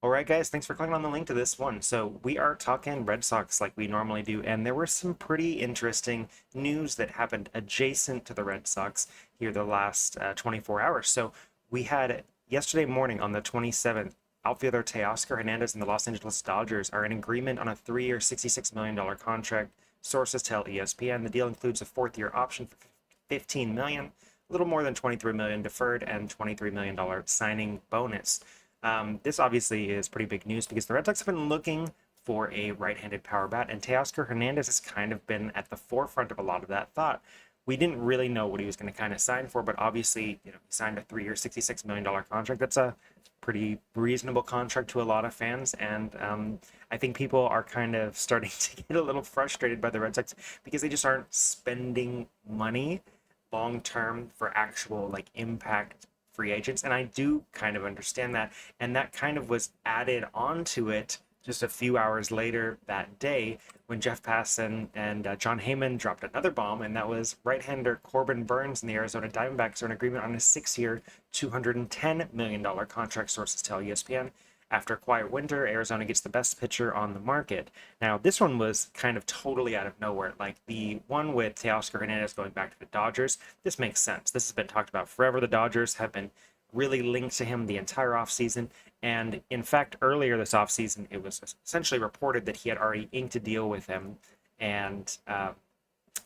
All right, guys, thanks for clicking on the link to this one. So we are talking Red Sox like we normally do, and there were some pretty interesting news that happened adjacent to the Red Sox here the last 24 hours. So we had yesterday morning on the 27th, outfielder Teoscar Hernandez and the Los Angeles Dodgers are in agreement on a 3-year, $66 million contract. Sources tell ESPN the deal includes a fourth-year option for $15 million, a little more than $23 million deferred, and $23 million signing bonus. This obviously is pretty big news because the Red Sox have been looking for a right-handed power bat, and Teoscar Hernandez has kind of been at the forefront of a lot of that thought. We didn't really know what he was going to kind of sign for, but obviously, he signed a 3-year, $66 million contract. That's a pretty reasonable contract to a lot of fans, and I think people are kind of starting to get a little frustrated by the Red Sox because they just aren't spending money long term for actual like impact free agents. And I do kind of understand that. And that kind of was added onto it just a few hours later that day when Jeff Passan and John Heyman dropped another bomb, and that was right-hander Corbin Burnes and the Arizona Diamondbacks are in agreement on a 6-year, $210 million contract, sources tell ESPN. After a quiet winter, Arizona gets the best pitcher on the market. Now, this one was kind of totally out of nowhere. Like the one with Teoscar Hernandez going back to the Dodgers, this makes sense. This has been talked about forever. The Dodgers have been really linked to him the entire offseason. And in fact, earlier this offseason, it was essentially reported that he had already inked a deal with him, and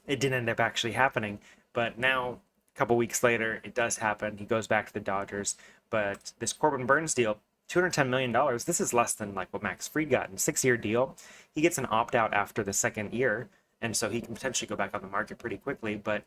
it didn't end up actually happening. But now, a couple weeks later, it does happen. He goes back to the Dodgers. But this Corbin Burnes deal, $210 million, this is less than like what Max Fried got in a 6-year deal. He gets an opt-out after the second year, and so he can potentially go back on the market pretty quickly. But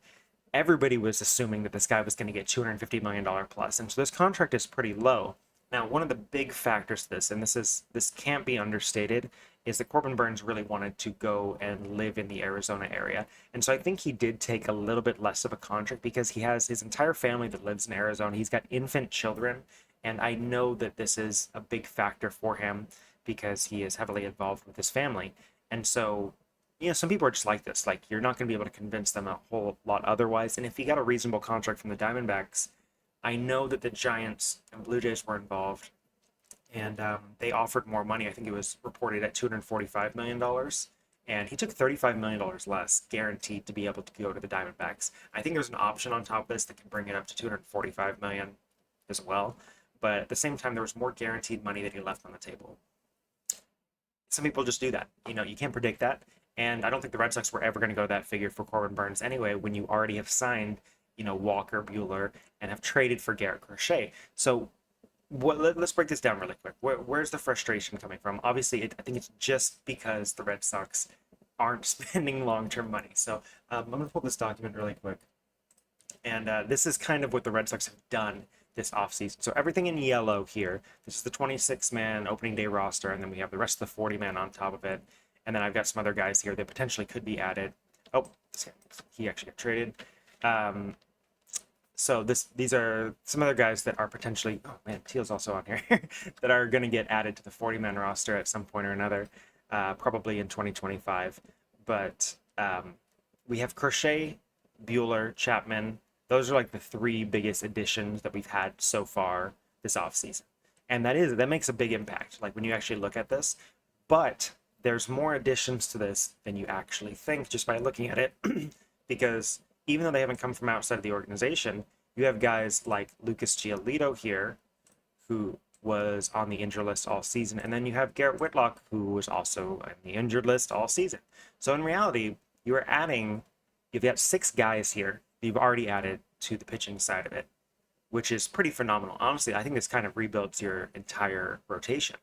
everybody was assuming that this guy was going to get $250 million plus. And so this contract is pretty low. Now, one of the big factors to this, and this can't be understated, is that Corbin Burnes really wanted to go and live in the Arizona area. And so I think he did take a little bit less of a contract because he has his entire family that lives in Arizona. He's got infant children. And I know that this is a big factor for him because he is heavily involved with his family. And so some people are just like this. Like, you're not going to be able to convince them a whole lot otherwise. And if he got a reasonable contract from the Diamondbacks, I know that the Giants and Blue Jays were involved, and they offered more money. I think it was reported at $245 million, and he took $35 million less, guaranteed to be able to go to the Diamondbacks. I think there's an option on top of this that can bring it up to $245 million as well. But at the same time, there was more guaranteed money that he left on the table. Some people just do that. You can't predict that. And I don't think the Red Sox were ever going to go that figure for Corbin Burnes anyway, when you already have signed, Walker Buehler and have traded for Garrett Crochet. So let's break this down really quick. Where's the frustration coming from? Obviously, I think it's just because the Red Sox aren't spending long-term money. So I'm going to pull this document really quick. And this is kind of what the Red Sox have done this offseason. So everything in yellow here, this is the 26-man opening day roster, and then we have the rest of the 40-man on top of it. And then I've got some other guys here that potentially could be added. Oh, he actually got traded. So these are some other guys that are potentially, oh man, Teal's also on here, that are going to get added to the 40-man roster at some point or another, probably in 2025. But we have Crochet, Buehler, Chapman. Those are like the three biggest additions that we've had so far this offseason. And that makes a big impact, like when you actually look at this. But there's more additions to this than you actually think just by looking at it, because even though they haven't come from outside of the organization, you have guys like Lucas Giolito here, who was on the injured list all season, and then you have Garrett Whitlock, who was also on the injured list all season. So in reality, you've got 6 guys here that you've already added to the pitching side of it, which is pretty phenomenal. Honestly, I think this kind of rebuilds your entire rotation.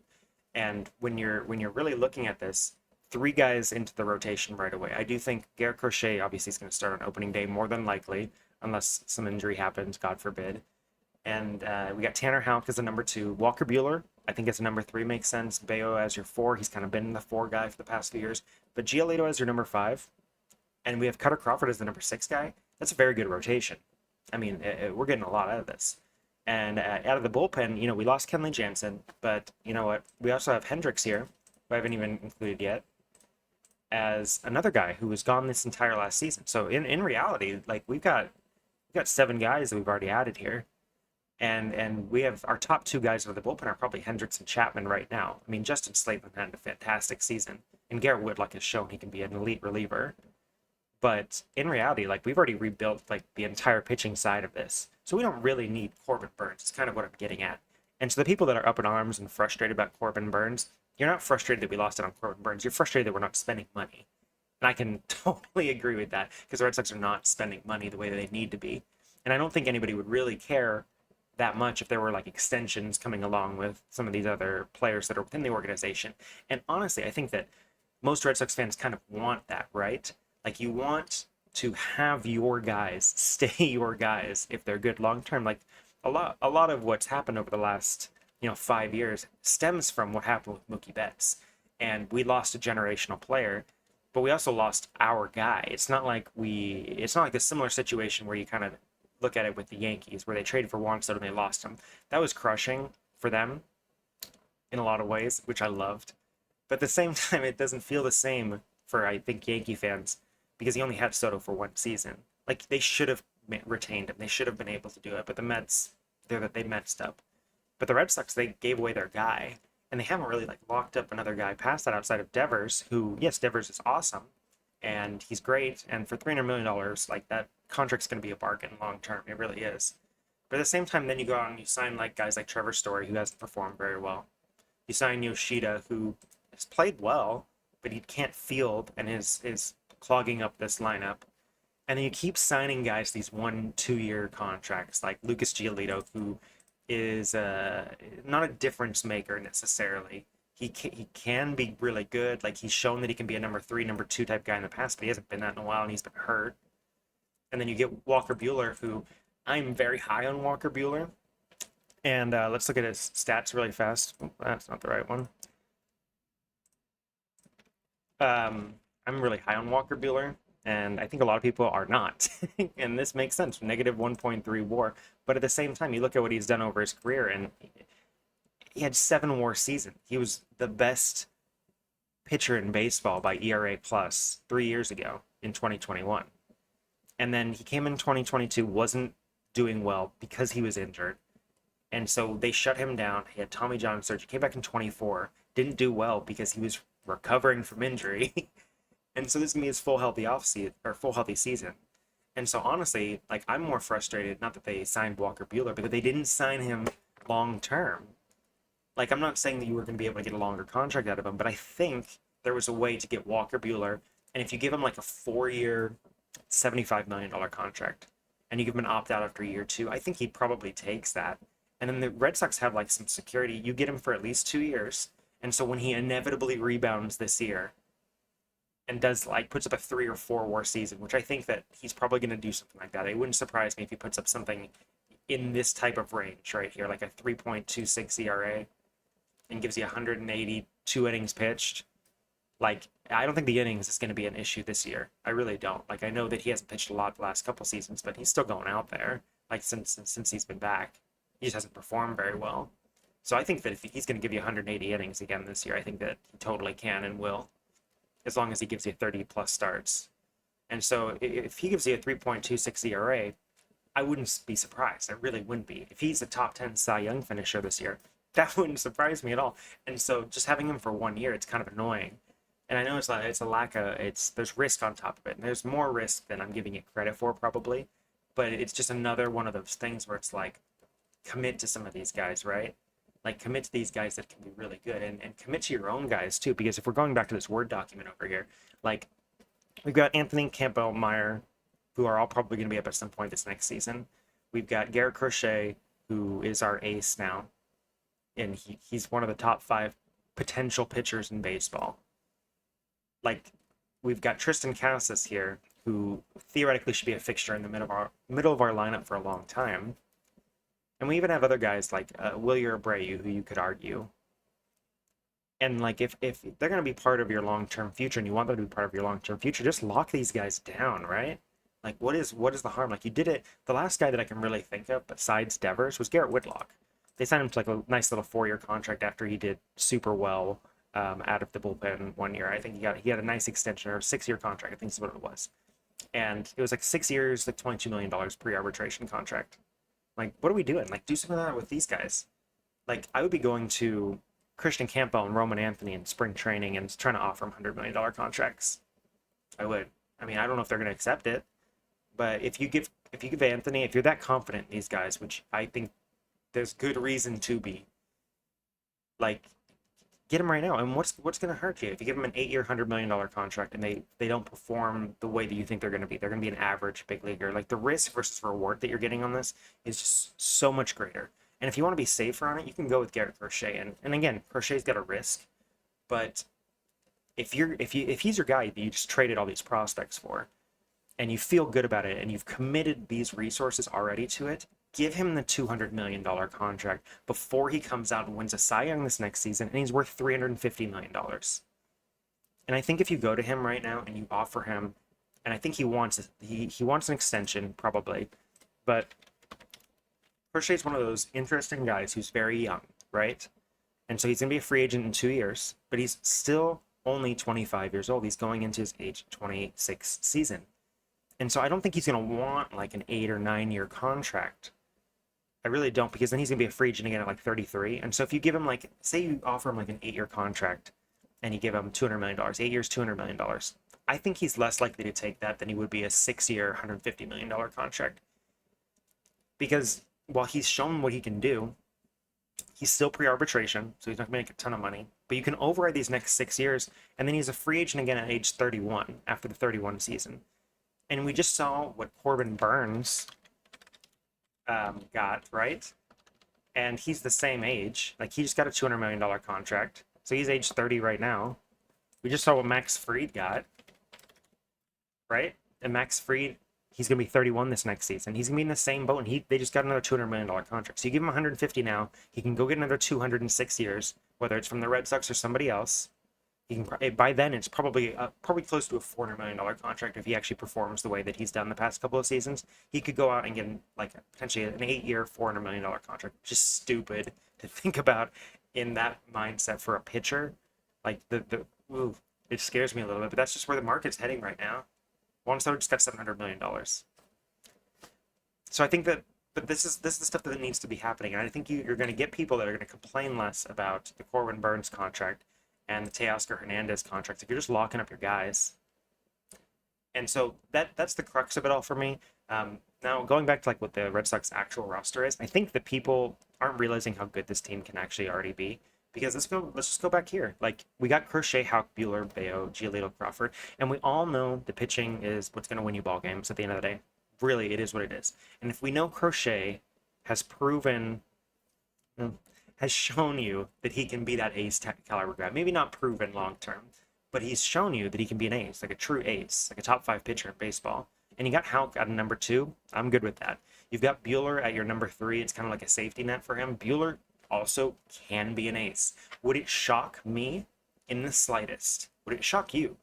And when you're really looking at this, 3 guys into the rotation right away. I do think Garrett Crochet obviously is going to start on opening day more than likely, unless some injury happens, God forbid. And we got Tanner Houck as a number 2. Walker Buehler, I think as a number 3 makes sense. Bayo as your 4. He's kind of been the 4 guy for the past few years. But Giolito as your number 5. And we have Cutter Crawford as the number 6 guy. That's a very good rotation. I mean, we're getting a lot out of this. And out of the bullpen, we lost Kenley Jansen, but you know what? We also have Hendricks here, who I haven't even included yet, as another guy who was gone this entire last season. So in reality, like we've got 7 guys that we've already added here, And we have our top two guys of the bullpen are probably Hendricks and Chapman right now. I mean, Justin Slayton had a fantastic season, and Garrett Whitlock has shown he can be an elite reliever. But in reality, like we've already rebuilt like the entire pitching side of this, so we don't really need Corbin Burns. It's kind of what I'm getting at. And so the people that are up in arms and frustrated about Corbin Burns, you're not frustrated that we lost it on Corbin Burns. You're frustrated that we're not spending money. And I can totally agree with that because the Red Sox are not spending money the way that they need to be. And I don't think anybody would really care that much if there were like extensions coming along with some of these other players that are within the organization. And honestly, I think that most Red Sox fans kind of want that, right? Like you want to have your guys stay your guys if they're good long term. Like a lot of what's happened over the last 5 years stems from what happened with Mookie Betts, and we lost a generational player, but we also lost our guy. It's not like the similar situation where you kind of look at it with the Yankees where they traded for Juan Soto and they lost him. That was crushing for them in a lot of ways, which I loved. But at the same time, it doesn't feel the same for, I think, Yankee fans because he only had Soto for one season. Like, they should have retained him. They should have been able to do it. But the Mets, they messed up. But the Red Sox, they gave away their guy. And they haven't really, like, locked up another guy past that outside of Devers, who, yes, Devers is awesome. And he's great. And for $300 million, like, that contract's going to be a bargain long term. It really is. But at the same time, then you go out and you sign, like, guys like Trevor Story, who hasn't performed very well. You sign Yoshida, who has played well, but he can't field and is clogging up this lineup. And then you keep signing guys these 1-2 year contracts, like Lucas Giolito, who is not a difference maker necessarily. He can be really good. Like he's shown that he can be a number three, number two type guy in the past, but he hasn't been that in a while, and he's been hurt. And then you get Walker Bueller, who I'm very high on Walker Bueller. And let's look at his stats really fast. Oh, that's not the right one. I'm really high on Walker Bueller, and I think a lot of people are not. And this makes sense. Negative 1.3 WAR, but at the same time, you look at what he's done over his career, and he had 7 WAR season. He was the best pitcher in baseball by ERA plus 3 years ago in 2021. And then he came in 2022, wasn't doing well because he was injured. And so they shut him down. He had Tommy John surgery. Came back in 24. Didn't do well because he was recovering from injury. And so this is gonna be his full healthy off season or full healthy season. And so honestly, like I'm more frustrated not that they signed Walker Bueller, but that they didn't sign him long term. Like I'm not saying that you were going to be able to get a longer contract out of him, but I think there was a way to get Walker Bueller. And if you give him like a 4 year, $75 million contract, and you give him an opt out after year two, I think he probably takes that. And then the Red Sox have like some security. You get him for at least 2 years. And so when he inevitably rebounds this year and does like puts up a 3 or 4 WAR season, which I think that he's probably going to do something like that. It wouldn't surprise me if he puts up something in this type of range right here, like a 3.26 ERA and gives you 182 innings pitched. Like, I don't think the innings is going to be an issue this year. I really don't. Like, I know that he hasn't pitched a lot the last couple seasons, but he's still going out there. Like, since he's been back, he just hasn't performed very well. So I think that if he's going to give you 180 innings again this year, I think that he totally can and will, as long as he gives you 30 plus starts. And so if he gives you a 3.26 ERA, I wouldn't be surprised. I really wouldn't be. If he's a top 10 Cy Young finisher this year, that wouldn't surprise me at all. And so just having him for 1 year, it's kind of annoying. And I know it's a lack of there's risk on top of it. And there's more risk than I'm giving it credit for probably. But it's just another one of those things where it's like commit to some of these guys, right? Like commit to these guys that can be really good and commit to your own guys too. Because if we're going back to this Word document over here, like we've got Anthony Campbell Meyer, who are all probably going to be up at some point this next season. We've got Garrett Crochet, who is our ace now. And he's one of the top 5 potential pitchers in baseball. Like we've got Tristan Casas here, who theoretically should be a fixture in the middle of our lineup for a long time. And we even have other guys like Wilyer Abreu, who you could argue. And like if they're going to be part of your long-term future and you want them to be part of your long-term future, just lock these guys down, right? Like what is the harm? Like you did it. The last guy that I can really think of besides Devers was Garrett Whitlock. They signed him to like a nice little 4 year contract after he did super well out of the bullpen 1 year. I think he had a nice extension or a 6 year contract. I think is what it was. And it was like 6 years, like $22 million pre-arbitration contract. Like, what are we doing? Like, do some of that with these guys. Like, I would be going to Christian Campbell and Roman Anthony in spring training and trying to offer them $100 million contracts. I would. I mean, I don't know if they're going to accept it, but if you give Anthony, if you're that confident in these guys, which I think there's good reason to be, like, get him right now. And what's going to hurt you if you give him an 8 year, $100 million contract and they don't perform the way that you think they're going to be? They're going to be an average big leaguer. Like, the risk versus reward that you're getting on this is just so much greater. And if you want to be safer on it, you can go with Garrett Crochet. And again, Crochet's got a risk, but if he's your guy that you just traded all these prospects for, and you feel good about it, and you've committed these resources already to it, give him the $200 million contract before he comes out and wins a Cy Young this next season, and he's worth $350 million. And I think if you go to him right now and you offer him, and I think he wants an extension probably, but Crochet's one of those interesting guys who's very young, right? And so he's going to be a free agent in 2 years, but he's still only 25 years old. He's going into his age 26 season. And so I don't think he's going to want like an 8 or 9 year contract. I really don't, because then he's going to be a free agent again at like 33. And so if you give him, like, say you offer him like an 8 year contract and you give him $200 million, 8 years, $200 million, I think he's less likely to take that than he would be a 6 year, $150 million contract. Because while he's shown what he can do, he's still pre-arbitration, so he's not going to make a ton of money. But you can override these next 6 years, and then he's a free agent again at age 31 after the 31 season. And we just saw what Corbin Burns got, right? And he's the same age. Like, he just got a $200 million contract. So he's age 30 right now. We just saw what Max Fried got, right? And Max Fried, he's going to be 31 this next season. He's going to be in the same boat, and they just got another $200 million contract. So you give him 150 now. He can go get another 200 in 6 years, whether it's from the Red Sox or somebody else. He can, by then it's probably close to a $400 million contract if he actually performs the way that he's done the past couple of seasons. He could go out and get like potentially an 8 year, $400 million contract. Just stupid to think about in that mindset for a pitcher. Like ooh, it scares me a little bit, but that's just where the market's heading right now. Juan Soto just got $700 million. So I think that, but this is the stuff that needs to be happening, and I think you're going to get people that are going to complain less about the Corbin Burns contract and the Teoscar Hernandez contract if you're just locking up your guys. And so that's the crux of it all for me. Now going back to like what the Red Sox actual roster is, I think that people aren't realizing how good this team can actually already be. Because let's just go back here. Like, we got Crochet, Houck, Bueller, Bayo, Giolito, Crawford, and we all know the pitching is what's going to win you ball games at the end of the day. Really, it is what it is. And if we know Crochet has proven, has shown you that he can be that ace caliber guy, maybe not proven long term, but he's shown you that he can be an ace, like a true ace, like a top 5 pitcher in baseball. And you got Houck at a number 2. I'm good with that. You've got Bueller at your number 3. It's kind of like a safety net for him. Bueller also can be an ace. Would it shock me in the slightest? Would it shock you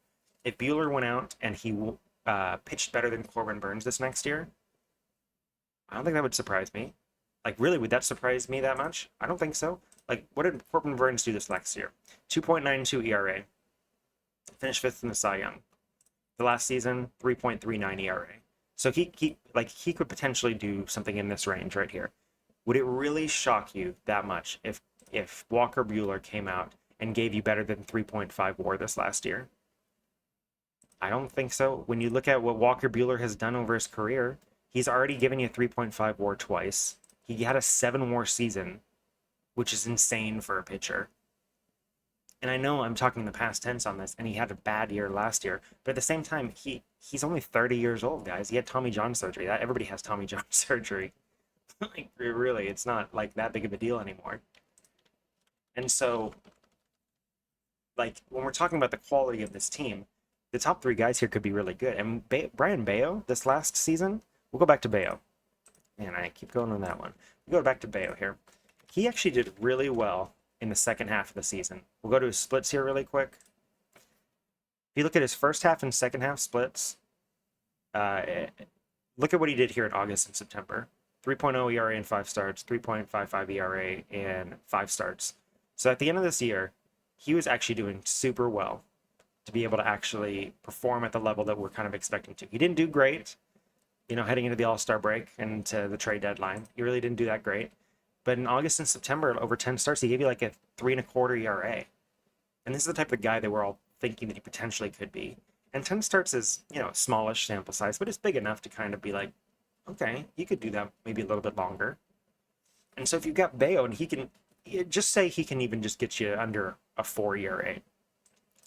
if Bueller went out and he pitched better than Corbin Burns this next year? I don't think that would surprise me. Like, really, would that surprise me that much? I don't think so. Like, what did Corbin Burns do this last year? 2.92 ERA. Finished 5th in the Cy Young. The last season, 3.39 ERA. So he could potentially do something in this range right here. Would it really shock you that much if Walker Bueller came out and gave you better than 3.5 WAR this last year? I don't think so. When you look at what Walker Bueller has done over his career, he's already given you 3.5 WAR twice. He had a 7 WAR season, which is insane for a pitcher. And I know I'm talking in the past tense on this, and he had a bad year last year, but at the same time, he's only 30 years old, guys. He had Tommy John surgery. Everybody has Tommy John surgery. Like, really, it's not like that big of a deal anymore. And so, like, when we're talking about the quality of this team, the top 3 guys here could be really good. And Brian Bayo, this last season, we'll go back to Bayo. Man, I keep going on that one. We go back to Bayo here. He actually did really well in the second half of the season. We'll go to his splits here really quick. If you look at his first half and second half splits, look at what he did here in August and September. 3.0 ERA in 5 starts, 3.55 ERA in 5 starts. So at the end of this year, he was actually doing super well to be able to actually perform at the level that we're kind of expecting to. He didn't do great, heading into the All-Star break and to the trade deadline. He really didn't do that great. But in August and September, over 10 starts, he gave you like a 3.25 ERA. And this is the type of guy that we're all thinking that he potentially could be. And 10 starts is, smallish sample size, but it's big enough to kind of be like, okay, he could do that maybe a little bit longer. And so if you've got Bayo and he can, just say he can even just get you under a 4 ERA. He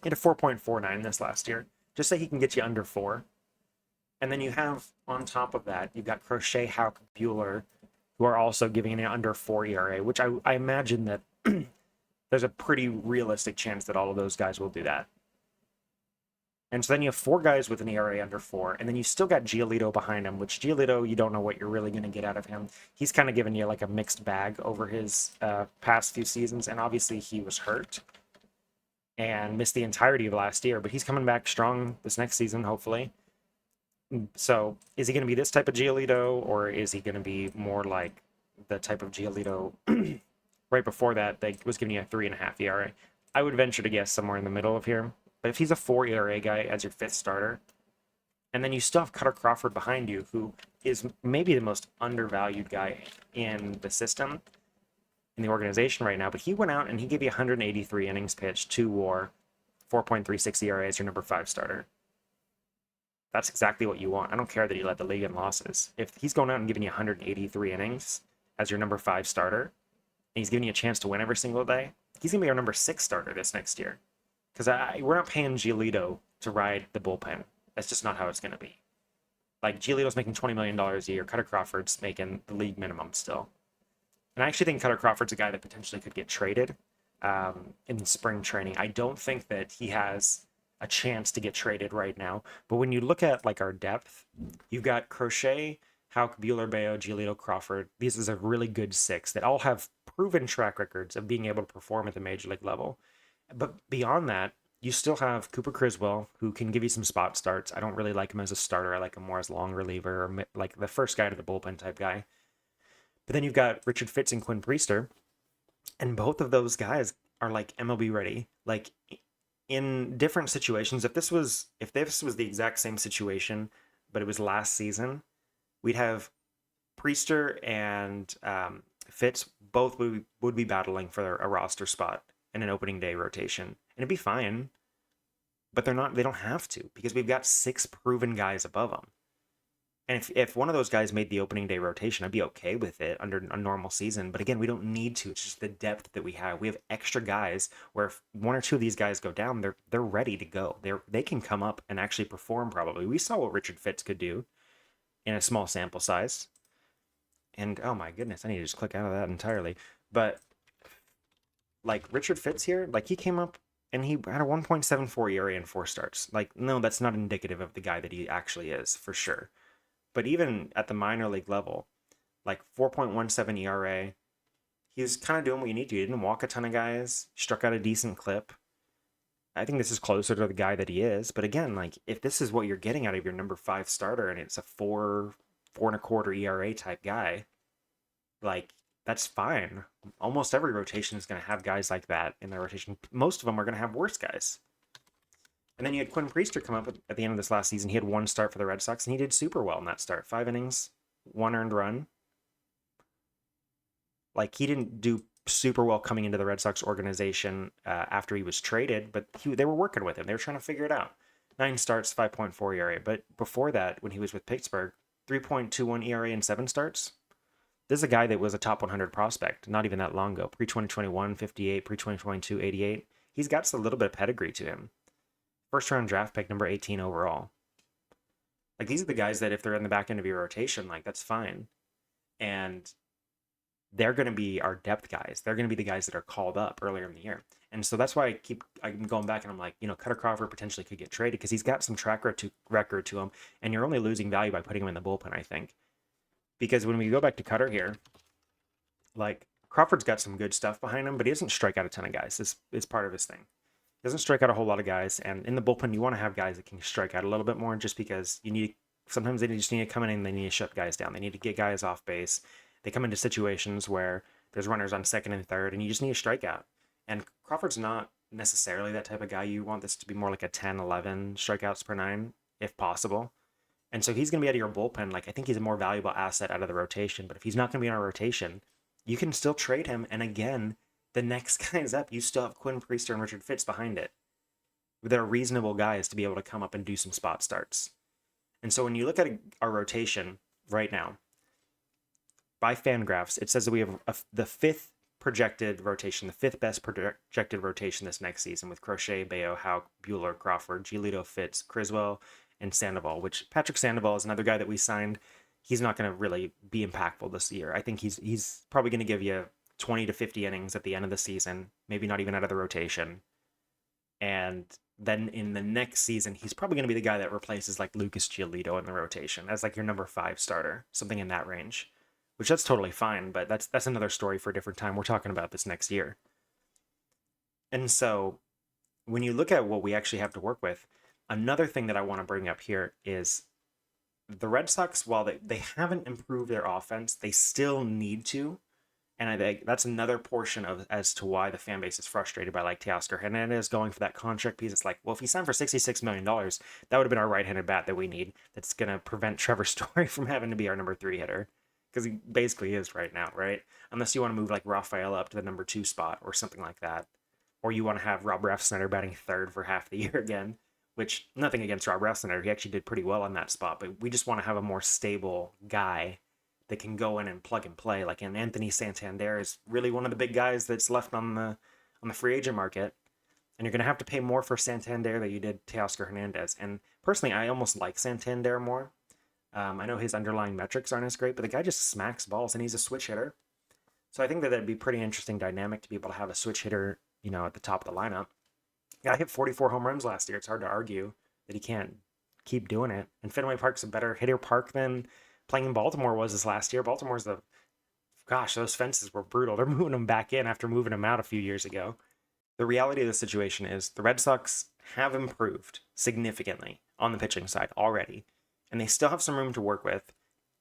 had a 4.49 this last year. Just say he can get you under 4. And then you have, on top of that, you've got Crochet, Houck, Bueller, who are also giving an under 4 ERA, which I imagine that there's a pretty realistic chance that all of those guys will do that. And so then you have 4 guys with an ERA under 4, and then you still got Giolito behind him, which Giolito, you don't know what you're really going to get out of him. He's kind of given you like a mixed bag over his past few seasons, and obviously he was hurt and missed the entirety of last year, but he's coming back strong this next season, hopefully. So is he going to be this type of Giolito, or is he going to be more like the type of Giolito right before that was giving you a 3.5 ERA? I would venture to guess somewhere in the middle of here. But if he's a 4 ERA guy as your 5th starter, and then you still have Cutter Crawford behind you, who is maybe the most undervalued guy in the system, in the organization right now, but he went out and he gave you 183 innings pitched, 2 WAR, 4.36 ERA as your number 5 starter. That's exactly what you want. I don't care that he led the league in losses. If he's going out and giving you 183 innings as your number 5 starter, and he's giving you a chance to win every single day, he's going to be our number 6 starter this next year. Because we're not paying Giolito to ride the bullpen. That's just not how it's going to be. Like, Giolito's making $20 million a year. Cutter Crawford's making the league minimum still. And I actually think Cutter Crawford's a guy that potentially could get traded in spring training. I don't think that he has a chance to get traded right now. But when you look at, like, our depth, you've got Crochet, Houck, Bueller, Bayo, Giolito, Crawford. These is a really good 6 that all have proven track records of being able to perform at the major league level. But beyond that, you still have Cooper Criswell, who can give you some spot starts. I don't really like him as a starter. I like him more as long reliever, or like the first guy to the bullpen type guy. But then you've got Richard Fitz and Quinn Priester, and both of those guys are like MLB ready. Like, in different situations, if this was the exact same situation, but it was last season, we'd have Priester and Fitz both would be battling for a roster spot in an opening day rotation, and it'd be fine. But they don't have to, because we've got 6 proven guys above them. And if one of those guys made the opening day rotation, I'd be okay with it under a normal season. But again, we don't need to. It's just the depth that we have. We have extra guys where if 1 or 2 of these guys go down, they're ready to go. They can come up and actually perform probably. We saw what Richard Fitz could do in a small sample size. And oh my goodness, I need to just click out of that entirely. But like Richard Fitz here, like he came up and he had a 1.74 ERA in 4 starts. Like, no, that's not indicative of the guy that he actually is, for sure. But even at the minor league level, like 4.17 ERA, he was kind of doing what you need to. He didn't walk a ton of guys, struck out a decent clip. I think this is closer to the guy that he is. But again, like, if this is what you're getting out of your number 5 starter and it's a 4.25 ERA type guy, like, that's fine. Almost every rotation is going to have guys like that in their rotation. Most of them are going to have worse guys. And then you had Quinn Priester come up at the end of this last season. He had 1 start for the Red Sox, and he did super well in that start. 5 innings, 1 earned run. Like, he didn't do super well coming into the Red Sox organization after he was traded, but they were working with him. They were trying to figure it out. 9 starts, 5.4 ERA. But before that, when he was with Pittsburgh, 3.21 ERA in 7 starts. This is a guy that was a top 100 prospect not even that long ago. Pre-2021, 58. Pre-2022, 88. He's got a little bit of pedigree to him. First round draft pick, number 18 overall. Like, these are the guys that if they're in the back end of your rotation, like, that's fine. And they're going to be our depth guys. They're going to be the guys that are called up earlier in the year. And so that's why I'm going back and I'm like, Cutter Crawford potentially could get traded because he's got some track record to him. And you're only losing value by putting him in the bullpen, I think. Because when we go back to Cutter here, like, Crawford's got some good stuff behind him, but he doesn't strike out a ton of guys. This is part of his thing. He doesn't strike out a whole lot of guys, and in the bullpen, you want to have guys that can strike out a little bit more, just because sometimes they just need to come in and they need to shut guys down. They need to get guys off base. They come into situations where there's runners on second and third, and you just need a strikeout. And Crawford's not necessarily that type of guy. You want this to be more like a 10, 11 strikeouts per 9, if possible. And so he's going to be out of your bullpen. Like, I think he's a more valuable asset out of the rotation. But if he's not going to be in our rotation, you can still trade him. And again, the next guy's up. You still have Quinn Priester and Richard Fitz behind it. They're reasonable guys to be able to come up and do some spot starts. And so when you look at our rotation right now, by Fangraphs, it says that we have the fifth projected rotation, the fifth best projected rotation this next season with Crochet, Bayo, Houck, Bueller, Crawford, Giolito, Fitz, Criswell, and Sandoval, which Patrick Sandoval is another guy that we signed. He's not going to really be impactful this year. I think he's probably going to give you 20 to 50 innings at the end of the season, maybe not even out of the rotation. And then in the next season, he's probably going to be the guy that replaces like Lucas Giolito in the rotation as like your number 5 starter, something in that range, which that's totally fine. But that's another story for a different time. We're talking about this next year. And so when you look at what we actually have to work with, another thing that I want to bring up here is the Red Sox, while they haven't improved their offense, they still need to. And I think that's another portion of as to why the fan base is frustrated by like Teoscar Hernandez going for that contract piece. It's like, well, if he signed for $66 million, that would have been our right-handed bat that we need. That's going to prevent Trevor Story from having to be our number 3 hitter. Because he basically is right now, right? Unless you want to move like Rafael up to the number 2 spot or something like that. Or you want to have Rob Refsnyder batting 3rd for half the year again. Which, nothing against Rob Refsnyder. He actually did pretty well on that spot. But we just want to have a more stable guy that can go in and plug and play. Like, and Anthony Santander is really one of the big guys that's left on the free agent market. And you're going to have to pay more for Santander than you did Teoscar Hernandez. And personally, I almost like Santander more. I know his underlying metrics aren't as great, but the guy just smacks balls, and he's a switch hitter. So I think that that'd be pretty interesting dynamic to be able to have a switch hitter, at the top of the lineup. Yeah, I hit 44 home runs last year. It's hard to argue that he can't keep doing it. And Fenway Park's a better hitter park than playing in Baltimore was this last year. Baltimore's those fences were brutal. They're moving them back in after moving them out a few years ago. The reality of the situation is the Red Sox have improved significantly on the pitching side already, and they still have some room to work with.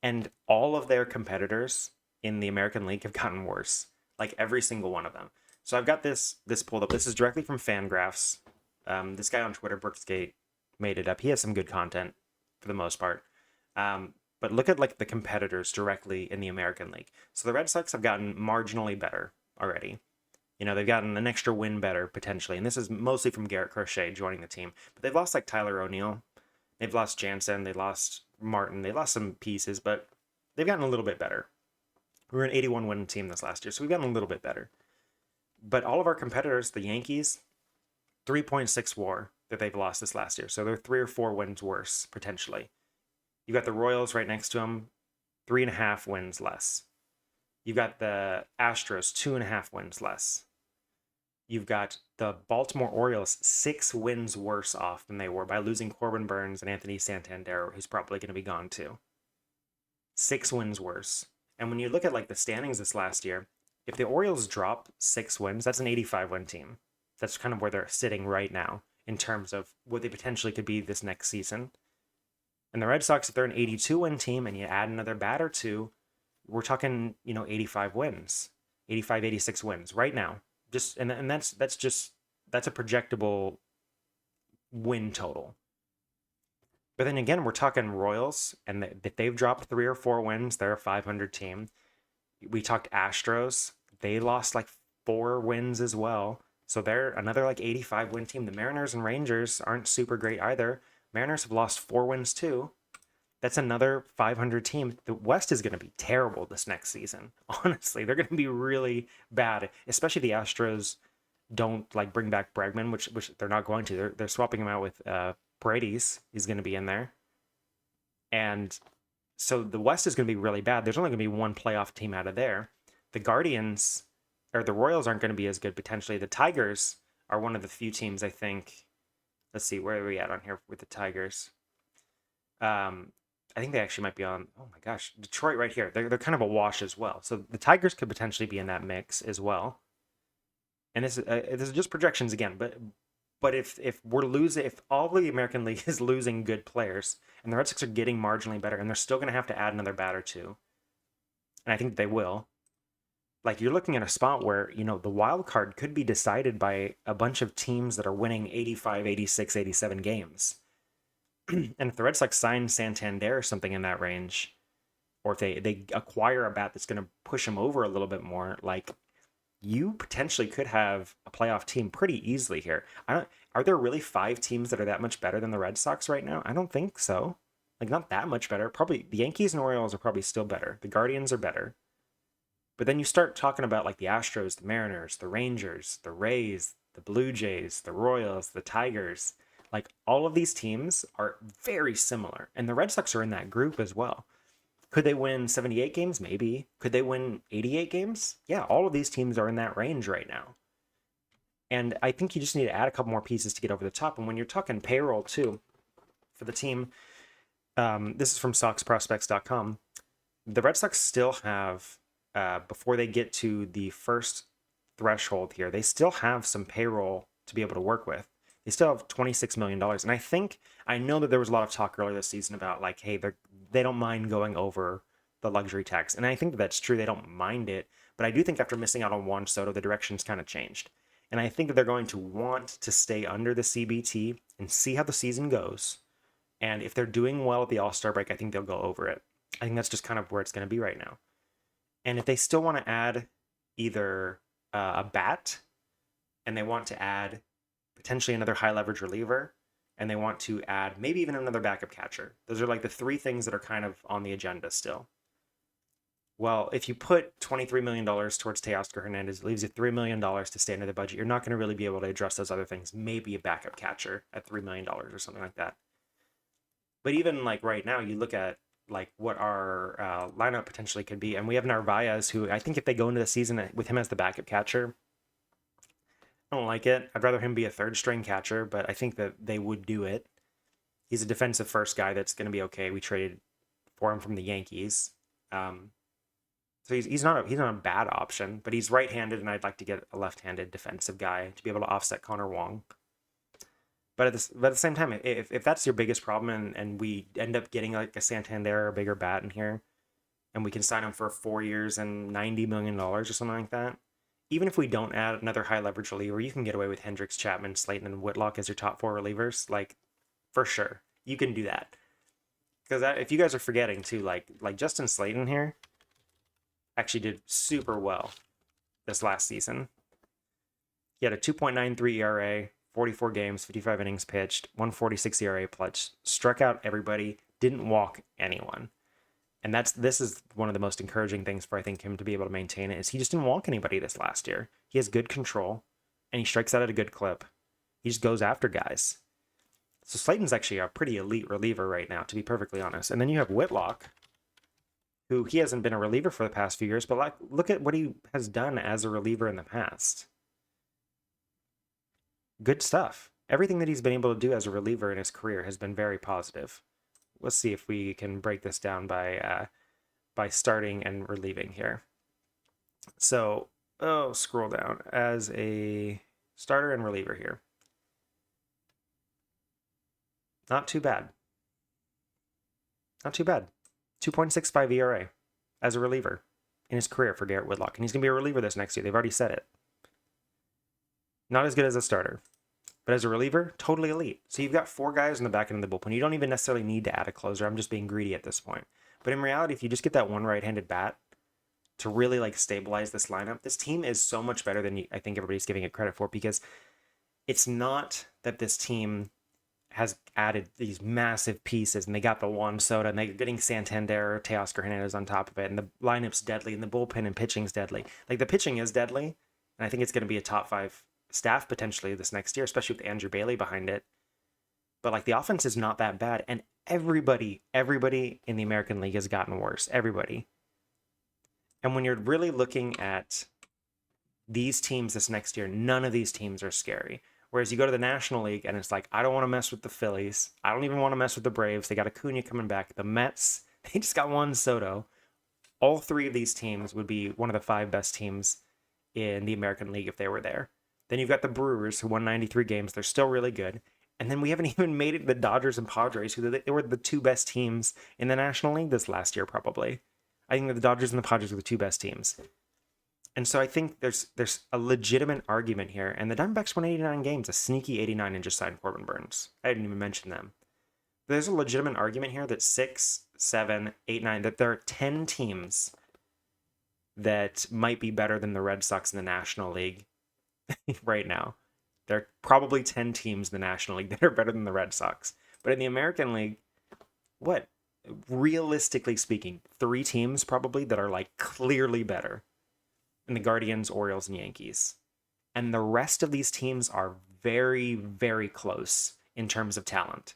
And all of their competitors in the American League have gotten worse, like every single one of them. So I've got this pulled up. This is directly from Fangraphs. This guy on Twitter, Brooksgate, made it up. He has some good content for the most part. But look at like the competitors directly in the American League. So the Red Sox have gotten marginally better already. They've gotten an extra win better potentially. And this is mostly from Garrett Crochet joining the team. But they've lost like Tyler O'Neill. They've lost Jansen. They lost Martin. They lost some pieces, but they've gotten a little bit better. We were an 81 win team this last year, so we've gotten a little bit better. But all of our competitors, the Yankees, 3.6 WAR that they've lost this last year. So they're 3 or 4 wins worse, potentially. You got the Royals right next to them, 3.5 wins less. You've got the Astros, 2.5 wins less. You've got the Baltimore Orioles, 6 wins worse off than they were by losing Corbin Burns and Anthony Santander, who's probably going to be gone too. 6 wins worse. And when you look at like the standings this last year, if the Orioles drop 6 wins, that's an 85-win team. That's kind of where they're sitting right now in terms of what they potentially could be this next season. And the Red Sox, if they're an 82-win team and you add another bat or two, we're talking, 85 wins, 85, 86 wins right now. Just and that's a projectable win total. But then again, we're talking Royals, and that they've dropped 3 or 4 wins. They're a 500 team. We talked Astros. They lost like 4 wins as well. So they're another like 85-win team. The Mariners and Rangers aren't super great either. Mariners have lost 4 wins too. That's another 500 team. The West is going to be terrible this next season. Honestly, they're going to be really bad, especially the Astros don't like bring back Bregman, which they're not going to. They're swapping him out with Paredes. He's going to be in there. And so the West is going to be really bad. There's only going to be one playoff team out of there. The Guardians or the Royals aren't going to be as good potentially. The Tigers are one of the few teams, I think. Let's see, where are we at on here with the Tigers? I think they actually might be on, oh my gosh, Detroit right here. They're kind of a wash as well. So the Tigers could potentially be in that mix as well. And this is just projections again, but if we're losing, if all the American League is losing good players and the Red Sox are getting marginally better and they're still going to have to add another bat or two, and I think they will, like you're looking at a spot where, the wild card could be decided by a bunch of teams that are winning 85, 86, 87 games. And if the Red Sox sign Santander or something in that range, or if they acquire a bat that's going to push them over a little bit more, like you potentially could have a playoff team pretty easily here. I don't. Are there really 5 teams that are that much better than the Red Sox right now? I don't think so. Like not that much better. Probably the Yankees and Orioles are probably still better. The Guardians are better. But then you start talking about like the Astros, the Mariners, the Rangers, the Rays, the Blue Jays, the Royals, the Tigers. Like all of these teams are very similar. And the Red Sox are in that group as well. Could they win 78 games? Maybe. Could they win 88 games? Yeah, all of these teams are in that range right now. And I think you just need to add a couple more pieces to get over the top. And when you're talking payroll too, for the team, this is from SoxProspects.com. The Red Sox still have, before they get to the first threshold here, they still have some payroll to be able to work with. They still have $26 million. And I know that there was a lot of talk earlier this season about like, hey, they don't mind going over the luxury tax. And I think that's true. They don't mind it. But I do think after missing out on Juan Soto, the direction's kind of changed. And I think that they're going to want to stay under the CBT and see how the season goes. And if they're doing well at the All-Star break, I think they'll go over it. I think that's just kind of where it's going to be right now. And if they still want to add either a bat, and they want to add potentially another high leverage reliever, and they want to add maybe even another backup catcher. Those are like the 3 things that are kind of on the agenda still. Well, if you put $23 million towards Teoscar Hernandez, it leaves you $3 million to stay under the budget. You're not going to really be able to address those other things. Maybe a backup catcher at $3 million or something like that. But even like right now, you look at like what our lineup potentially could be, and we have Narvaez, who I think if they go into the season with him as the backup catcher, I don't like it. I'd rather him be a third string catcher, but I think that they would do it. He's a defensive first guy that's going to be okay. We traded for him from the Yankees, so he's not a bad option, but he's right-handed, and I'd like to get a left-handed defensive guy to be able to offset Connor Wong. But at the same time, if that's your biggest problem, and we end up getting like a Santander or a bigger bat in here, and we can sign him for 4 years and $90 million or something like that, even if we don't add another high leverage reliever, you can get away with Hendricks, Chapman, Slayton, and Whitlock as your top 4 relievers. Like, for sure, you can do that. Because if you guys are forgetting too, like Justin Slayton here actually did super well this last season. He had a 2.93 ERA, 44 games, 55 innings pitched, 146 ERA plus, struck out everybody, didn't walk anyone. And this is one of the most encouraging things for I think him to be able to maintain it is he just didn't walk anybody this last year. He has good control and he strikes out at a good clip. He just goes after guys. So Slayton's actually a pretty elite reliever right now, to be perfectly honest. And then you have Whitlock, who he hasn't been a reliever for the past few years, but like look at what he has done as a reliever in the past. Good stuff. Everything that he's been able to do as a reliever in his career has been very positive. Let's see if we can break this down by starting and relieving here. So, scroll down as a starter and reliever here. Not too bad. Not too bad. 2.65 ERA as a reliever in his career for Garrett Whitlock. And he's going to be a reliever this next year. They've already said it. Not as good as a starter. But as a reliever, totally elite. So you've got 4 guys in the back end of the bullpen. You don't even necessarily need to add a closer. I'm just being greedy at this point. But in reality, if you just get that one right-handed bat to really like stabilize this lineup, this team is so much better than I think everybody's giving it credit for, because it's not that this team has added these massive pieces and they got the Juan Soto and they're getting Santander or Teoscar Hernandez on top of it and the lineup's deadly and the bullpen and pitching's deadly. Like the pitching is deadly, and I think it's going to be a top 5 staff potentially this next year, especially with Andrew Bailey behind it. But like the offense is not that bad, and everybody in the American League has gotten worse. Everybody. And when you're really looking at these teams this next year, none of these teams are scary. Whereas you go to the National League and it's like, I don't want to mess with the Phillies. I don't even want to mess with the Braves. They got Acuna coming back. The Mets, they just got Juan Soto. All 3 of these teams would be one of the 5 best teams in the American League if they were there. Then you've got the Brewers, who won 93 games. They're still really good. And then we haven't even made it the Dodgers and Padres, who they were the 2 best teams in the National League this last year, probably. I think that the Dodgers and the Padres were the 2 best teams. And so I think there's a legitimate argument here. And the Diamondbacks won 89 games, a sneaky 89, and just signed Corbin Burns. I didn't even mention them. there's a legitimate argument here that 6, 7, 8, 9, that there are 10 teams that might be better than the Red Sox in the National League right now. There are probably 10 teams in the National League that are better than the Red Sox. But in the American League, what? Realistically speaking, 3 teams probably that are like clearly better in the Guardians, Orioles, and Yankees. And the rest of these teams are very, very close in terms of talent.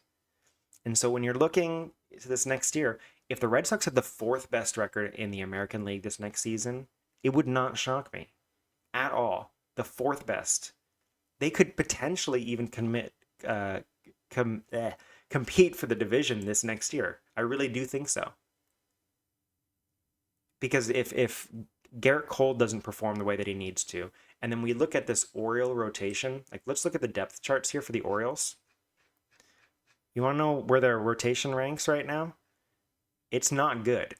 And so when you're looking to this next year, if the Red Sox had the 4th best record in the American League this next season, it would not shock me at all. The 4th best. They could potentially even uh, com- eh, compete for the division this next year. I really do think so. Because if Garrett Cole doesn't perform the way that he needs to, and then we look at this Oriole rotation, like let's look at the depth charts here for the Orioles. You want to know where their rotation ranks right now? It's not good.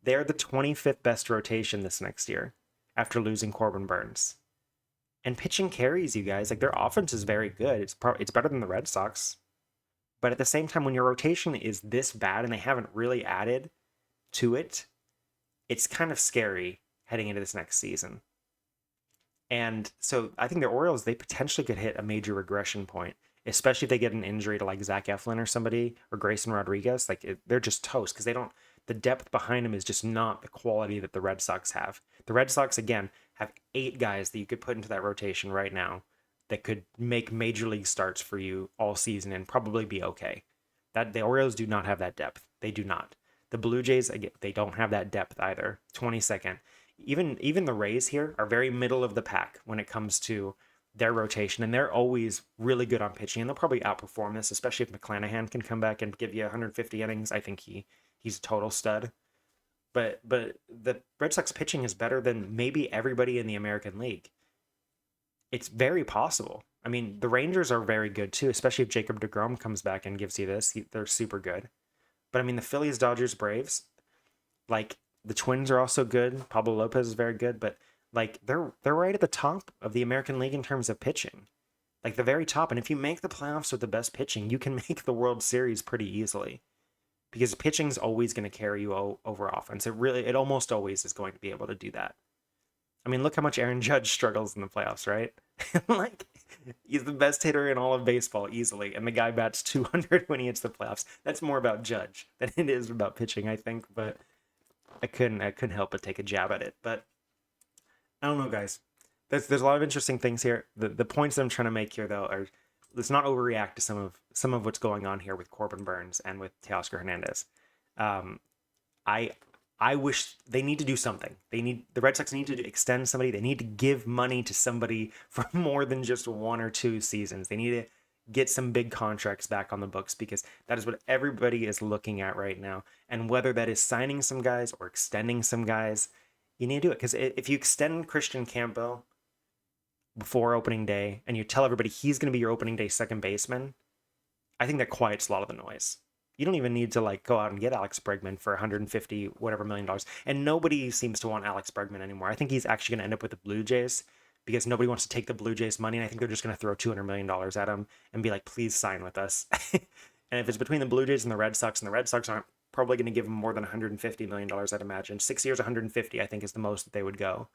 They're the 25th best rotation this next year after losing Corbin Burns. And pitching carries, you guys. Like their offense is very good. It's better than the Red Sox. But at the same time, when your rotation is this bad and they haven't really added to it, it's kind of scary heading into this next season. And so I think the Orioles, they potentially could hit a major regression point, especially if they get an injury to like Zach Eflin or somebody or Grayson Rodriguez. They're just toast because they don't, the depth behind them is just not the quality that the Red Sox have. The Red Sox, again, have 8 guys that you could put into that rotation right now that could make major league starts for you all season and probably be okay. That the Orioles do not have that depth. They do not. The Blue Jays, again, they don't have that depth either. 22nd. Even the Rays here are very middle of the pack when it comes to their rotation, and they're always really good on pitching, and they'll probably outperform this, especially if McClanahan can come back and give you 150 innings. I think he's a total stud. But the Red Sox pitching is better than maybe everybody in the American League. It's very possible. I mean, the Rangers are very good too, especially if Jacob DeGrom comes back and gives you this. They're super good. But I mean, the Phillies, Dodgers, Braves, like the Twins are also good. Pablo Lopez is very good, but like they're right at the top of the American League in terms of pitching. Like the very top. And if you make the playoffs with the best pitching, you can make the World Series pretty easily. Because pitching's always going to carry you over offense. It almost always is going to be able to do that. I mean, look how much Aaron Judge struggles in the playoffs, right? Like, he's the best hitter in all of baseball easily, and the guy bats 200 when he hits the playoffs. That's more about Judge than it is about pitching, I think. But I couldn't help but take a jab at it. But I don't know, guys. There's a lot of interesting things here. The points that I'm trying to make here, though, are let's not overreact to some of what's going on here with Corbin Burns and with Teoscar Hernandez. Um, I I wish they need to do something. The Red Sox need to extend somebody. They need to give money to somebody for more than just 1 or 2 seasons. They need to get some big contracts back on the books because that is what everybody is looking at right now. And whether that is signing some guys or extending some guys, you need to do it because if you extend Christian Campbell before opening day and you tell everybody he's going to be your opening day second baseman, I think that quiets a lot of the noise. You don't even need to like go out and get Alex Bregman for 150 whatever $1 million. And nobody seems to want Alex Bregman anymore. I think he's actually going to end up with the Blue Jays because nobody wants to take the Blue Jays money. And I think they're just going to throw $200 million at him and be like, please sign with us. And if it's between the Blue Jays and the Red Sox aren't probably going to give him more than $150 million, I'd imagine. 6 years, 150, I think is the most that they would go.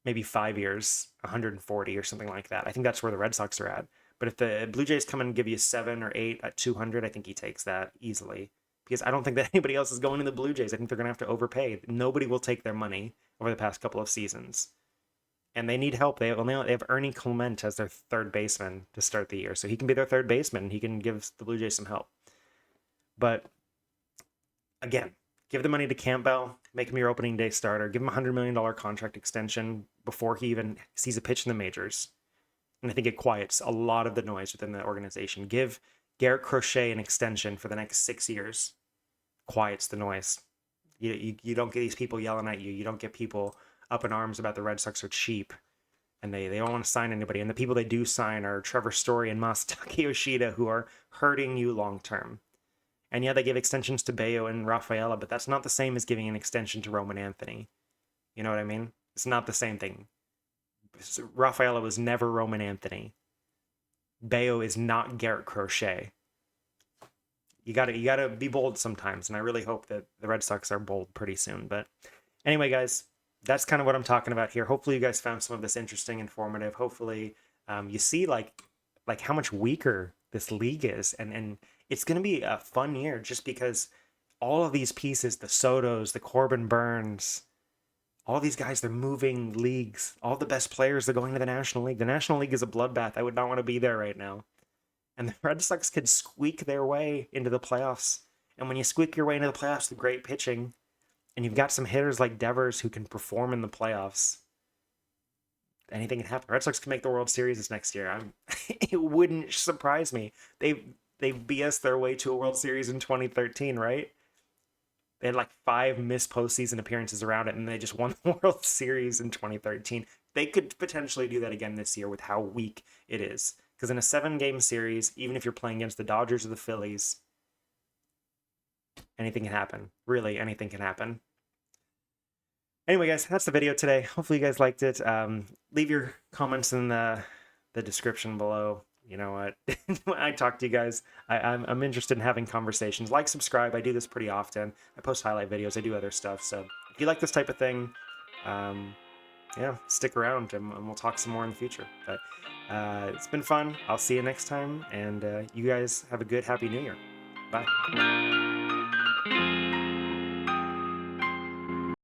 Maybe 5 years, 140 or something like that. I think that's where the Red Sox are at. But if the Blue Jays come in and give you 7 or 8 at 200, I think he takes that easily. Because I don't think that anybody else is going to the Blue Jays. I think they're going to have to overpay. Nobody will take their money over the past couple of seasons. And they need help. They have Ernie Clement as their third baseman to start the year. So he can be their third baseman. And he can give the Blue Jays some help. But again, give the money to Campbell. Make him your opening day starter. Give him a $100 million contract extension before he even sees a pitch in the majors. And I think it quiets a lot of the noise within the organization. Give Garrett Crochet an extension for the next 6 years. Quiets the noise. You don't get these people yelling at you. You don't get people up in arms about the Red Sox are cheap and they don't want to sign anybody. And the people they do sign are Trevor Story and Masataka Yoshida, who are hurting you long term. And yeah, they give extensions to Bayo and Rafaela, but that's not the same as giving an extension to Roman Anthony. You know what I mean? It's not the same thing. Rafaela was never Roman Anthony. Bayo is not Garrett Crochet. You gotta be bold sometimes, and I really hope that the Red Sox are bold pretty soon. But anyway, guys, that's kind of what I'm talking about here. Hopefully, you guys found some of this interesting, informative. Hopefully, you see like how much weaker this league is, and it's gonna be a fun year just because all of these pieces, the Sotos, the Corbin Burns, all these guys, they're moving leagues. All the best players are going to the National League. The National League is a bloodbath. I would not want to be there right now. And the Red Sox could squeak their way into the playoffs. And when you squeak your way into the playoffs with great pitching, and you've got some hitters like Devers who can perform in the playoffs, anything can happen. Red Sox can make the World Series this next year. It wouldn't surprise me. They BS their way to a World Series in 2013, right? They had like 5 missed postseason appearances around it, and they just won the World Series in 2013. They could potentially do that again this year with how weak it is. Because in a 7-game series, even if you're playing against the Dodgers or the Phillies, anything can happen. Really, anything can happen. Anyway, guys, that's the video today. Hopefully you guys liked it. Leave your comments in the description below. You know what? When I talk to you guys, I'm interested in having conversations. Like, subscribe. I do this pretty often. I post highlight videos. I do other stuff. So if you like this type of thing, yeah, stick around and we'll talk some more in the future. But it's been fun. I'll see you next time. And you guys have a good, happy New Year. Bye.